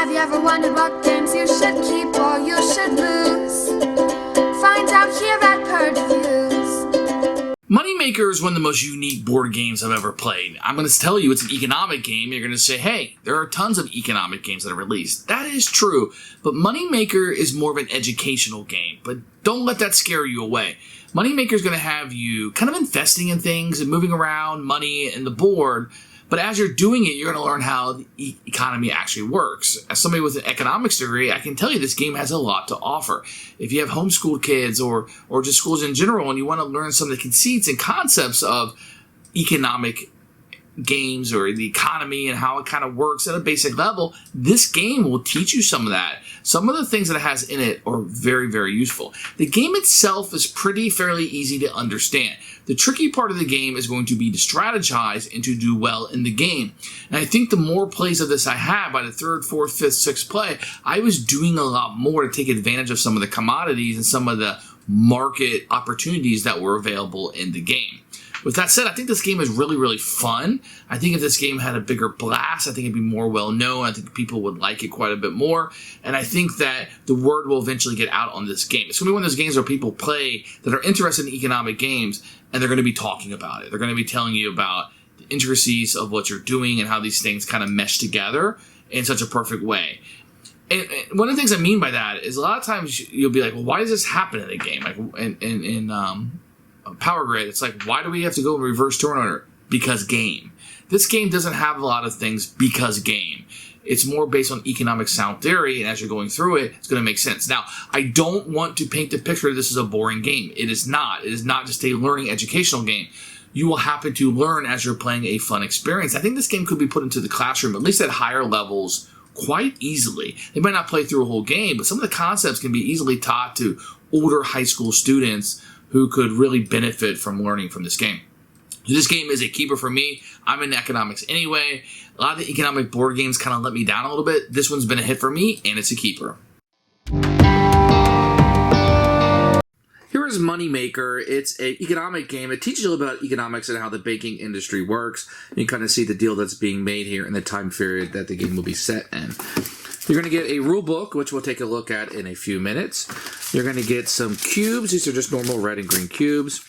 Have you ever wondered what games you should keep or you should lose? Find out here at Purge Reviews. Moneymaker is one of the most unique board games I've ever played. I'm going to tell you it's an economic game. You're going to say, hey, there are tons of economic games that are released. That is true, but Moneymaker is more of an educational game. But don't let that scare you away. Moneymaker is going to have you kind of investing in things and moving around money and the board. But as you're doing it, you're going to learn how the economy actually works. As somebody with an economics degree, I can tell you this game has a lot to offer. If you have homeschooled kids or just schools in general and you want to learn some of the conceits and concepts of economic games or the economy and how it kind of works at a basic level, this game will teach you some of that. Some of the things that it has in it are very, very useful. The game itself is fairly easy to understand. The tricky part of the game is going to be to strategize and to do well in the game. And I think the more plays of this I had by the third, fourth, fifth, sixth play, I was doing a lot more to take advantage of some of the commodities and some of the market opportunities that were available in the game. With that said, I think this game is really, really fun. I think if this game had a bigger blast, I think it'd be more well-known. I think people would like it quite a bit more. And I think that the word will eventually get out on this game. It's going to be one of those games where people play that are interested in economic games, and they're going to be talking about it. They're going to be telling you about the intricacies of what you're doing and how these things kind of mesh together in such a perfect way. And one of the things I mean by that is a lot of times you'll be like, well, why does this happen in a game? Like in Power Grid, it's like, why do we have to go in reverse turn order? Because game. This game doesn't have a lot of things because game. It's more based on economic sound theory, and as you're going through it, it's going to make sense. Now, I don't want to paint the picture that this is a boring game. It is not. It is not just a learning educational game. You will happen to learn as you're playing a fun experience. I think this game could be put into the classroom, at least at higher levels, quite easily. They might not play through a whole game, but some of the concepts can be easily taught to older high school students who could really benefit from learning from this game. This game is a keeper for me. I'm in economics anyway. A lot of the economic board games kind of let me down a little bit. This one's been a hit for me, and it's a keeper. Here is Moneymaker. It's an economic game. It teaches you a little bit about economics and how the banking industry works. You can kind of see the deal that's being made here and the time period that the game will be set in. You're going to get a rule book, which we'll take a look at in a few minutes. You're going to get some cubes. These are just normal red and green cubes.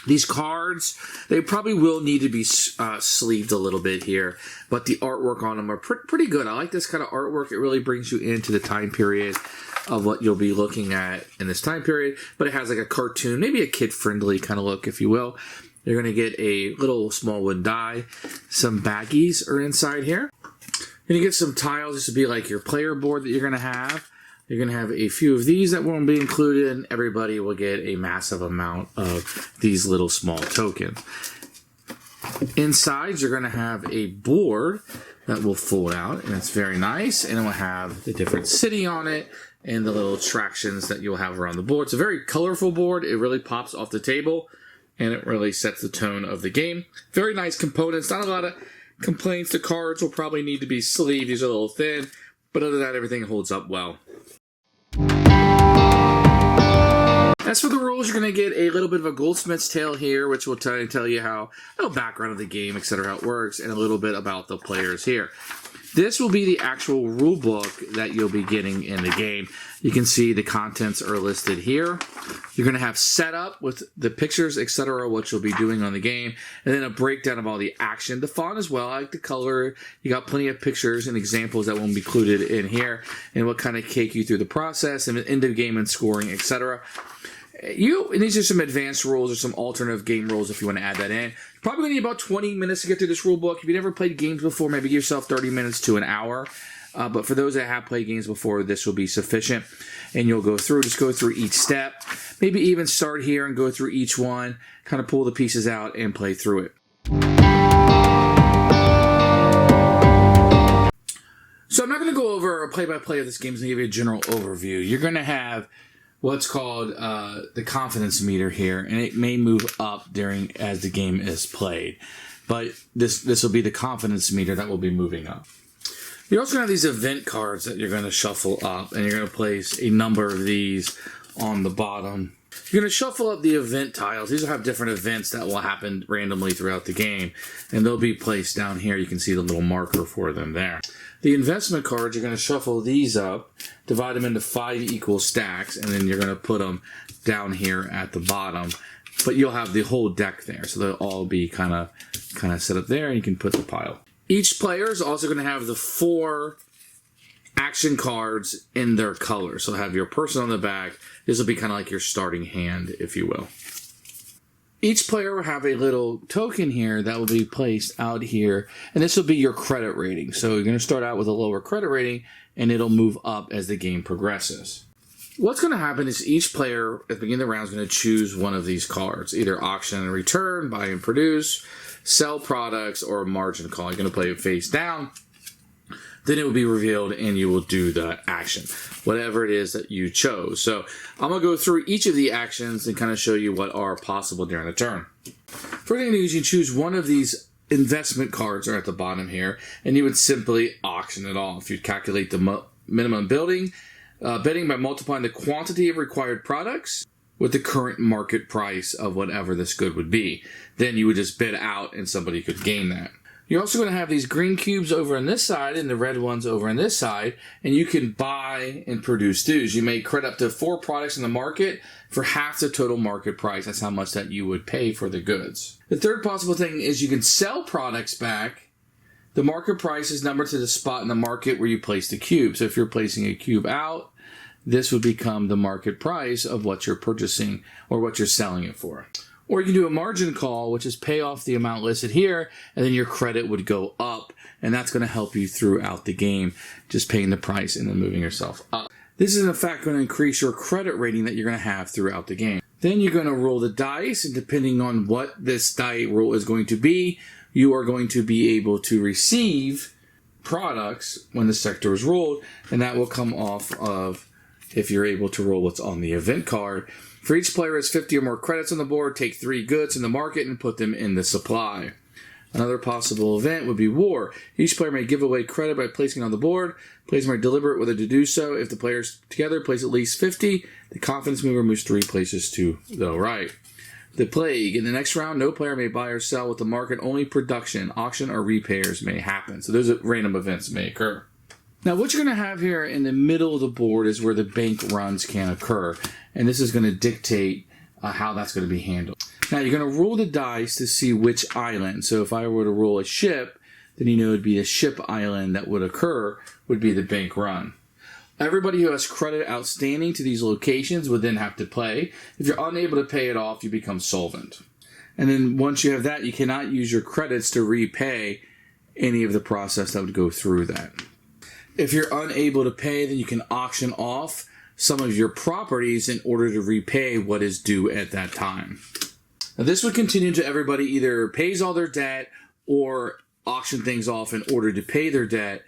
These cards, they probably will need to be sleeved a little bit here, but the artwork on them are pretty good. I like this kind of artwork. It really brings you into the time period of what you'll be looking at in this time period, but it has like a cartoon, maybe a kid-friendly kind of look, if you will. You're going to get a little small wooden die. Some baggies are inside here. You're going to get some tiles. This would be like your player board that you're going to have. You're going to have a few of these that won't be included, and everybody will get a massive amount of these little small tokens. Inside, you're going to have a board that will fold out, and it's very nice, and it will have the different city on it and the little attractions that you'll have around the board. It's a very colorful board. It really pops off the table, and it really sets the tone of the game. Very nice components. Not a lot of complaints. The cards will probably need to be sleeved. These are a little thin, but other than that, everything holds up well. As for the rules, you're going to get a little bit of a goldsmith's tale here, which will tell you how the background of the game, etc., how it works, and a little bit about the players here. This will be the actual rule book that you'll be getting in the game. You can see the contents are listed here. You're going to have setup with the pictures, etc., what you'll be doing on the game, and then a breakdown of all the action. The font as well, I like the color. You got plenty of pictures and examples that will be included in here, and will kind of take you through the process and end of game and scoring, etc. And these are some advanced rules or some alternative game rules if you want to add that in. You're probably going to need about 20 minutes to get through this rule book. If you've never played games before, maybe give yourself 30 minutes to an hour. But for those that have played games before, this will be sufficient. And you'll just go through each step. Maybe even start here and go through each one, kind of pull the pieces out and play through it. So I'm not going to go over a play-by-play of this game. I'm going to give you a general overview. You're going to have what's called the confidence meter here, and it may move up as the game is played. But this will be the confidence meter that will be moving up. You're also going to have these event cards that you're going to shuffle up, and you're going to place a number of these on the bottom You're going to shuffle up the event tiles. These will have different events that will happen randomly throughout the game, and they'll be placed down here. You can see the little marker for them there. The investment cards, you're going to shuffle these up, divide them into 5 equal stacks, and then you're going to put them down here at the bottom. But you'll have the whole deck there, so they'll all be kind of set up there, and you can put the pile. Each player is also going to have the 4 action cards in their color. So have your person on the back. This will be kind of like your starting hand, if you will. Each player will have a little token here that will be placed out here, and this will be your credit rating. So you're going to start out with a lower credit rating, and it'll move up as the game progresses. What's going to happen is each player at the beginning of the round is going to choose one of these cards, either auction and return, buy and produce, sell products, or margin call. You're going to play it face down. Then it will be revealed and you will do the action, whatever it is that you chose. So I'm going to go through each of the actions and kind of show you what are possible during the turn. First thing you do is you choose one of these investment cards are at the bottom here, and you would simply auction it off. You'd calculate the minimum bidding by multiplying the quantity of required products with the current market price of whatever this good would be. Then you would just bid out and somebody could gain that. You're also going to have these green cubes over on this side and the red ones over on this side, and you can buy and produce dues. You may credit up to 4 products in the market for half the total market price. That's how much that you would pay for the goods. The third possible thing is you can sell products back. The market price is numbered to the spot in the market where you place the cube. So if you're placing a cube out, this would become the market price of what you're purchasing or what you're selling it for. Or you can do a margin call, which is pay off the amount listed here, and then your credit would go up, and that's going to help you throughout the game, just paying the price and then moving yourself up. This is in fact going to increase your credit rating that you're going to have throughout the game. Then you're going to roll the dice, and depending on what this die roll is going to be, you are going to be able to receive products when the sector is rolled, and that will come off of if you're able to roll what's on the event card. For each player has 50 or more credits on the board, take 3 goods in the market and put them in the supply. Another possible event would be war. Each player may give away credit by placing it on the board. Players may deliberate whether to do so. If the players together place at least 50, the confidence mover moves 3 places to the right. The plague. In the next round, no player may buy or sell with the market. Only production, auction, or repairs may happen. So those random events may occur. Now, what you're going to have here in the middle of the board is where the bank runs can occur. And this is going to dictate how that's going to be handled. Now, you're going to roll the dice to see which island. So if I were to roll a ship, then you know it would be a ship island that would occur, would be the bank run. Everybody who has credit outstanding to these locations would then have to pay. If you're unable to pay it off, you become solvent. And then once you have that, you cannot use your credits to repay any of the process that would go through that. If you're unable to pay, then you can auction off some of your properties in order to repay what is due at that time. Now, this would continue to everybody either pays all their debt or auction things off in order to pay their debt.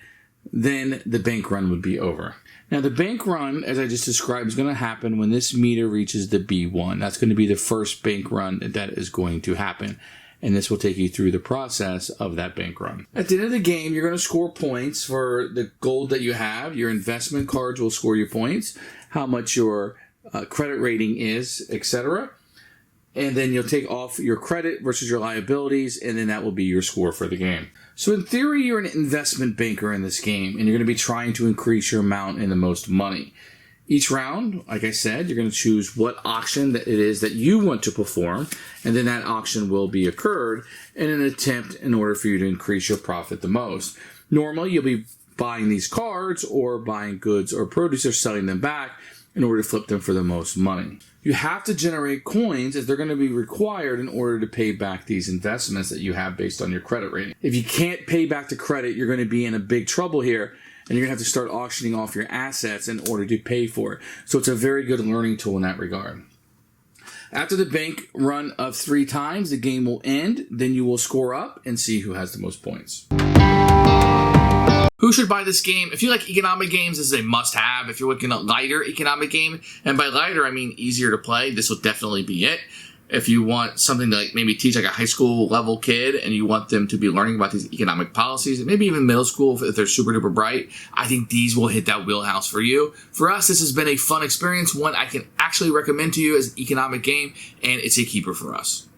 Then the bank run would be over. Now, the bank run, as I just described, is going to happen when this meter reaches the B1. That's going to be the first bank run that is going to happen. And this will take you through the process of that bank run. At the end of the game, you're going to score points for the gold that you have. Your investment cards will score you points, how much your credit rating is, etc. And then you'll take off your credit versus your liabilities, and then that will be your score for the game. So in theory, you're an investment banker in this game, and you're going to be trying to increase your amount and the most money. Each round, like I said, you're going to choose what auction that it is that you want to perform, and then that auction will be occurred in an attempt in order for you to increase your profit the most. Normally, you'll be buying these cards or buying goods or produce or selling them back in order to flip them for the most money. You have to generate coins as they're going to be required in order to pay back these investments that you have based on your credit rating. If you can't pay back the credit, you're going to be in a big trouble here, and you're going to have to start auctioning off your assets in order to pay for it. So it's a very good learning tool in that regard. After the bank run of 3 times, the game will end. Then you will score up and see who has the most points. Who should buy this game? If you like economic games, this is a must-have. If you're looking at a lighter economic game, and by lighter, I mean easier to play, this will definitely be it. If you want something to like maybe teach like a high school level kid and you want them to be learning about these economic policies, and maybe even middle school if they're super duper bright, I think these will hit that wheelhouse for you. For us, this has been a fun experience, one I can actually recommend to you as an economic game, and it's a keeper for us.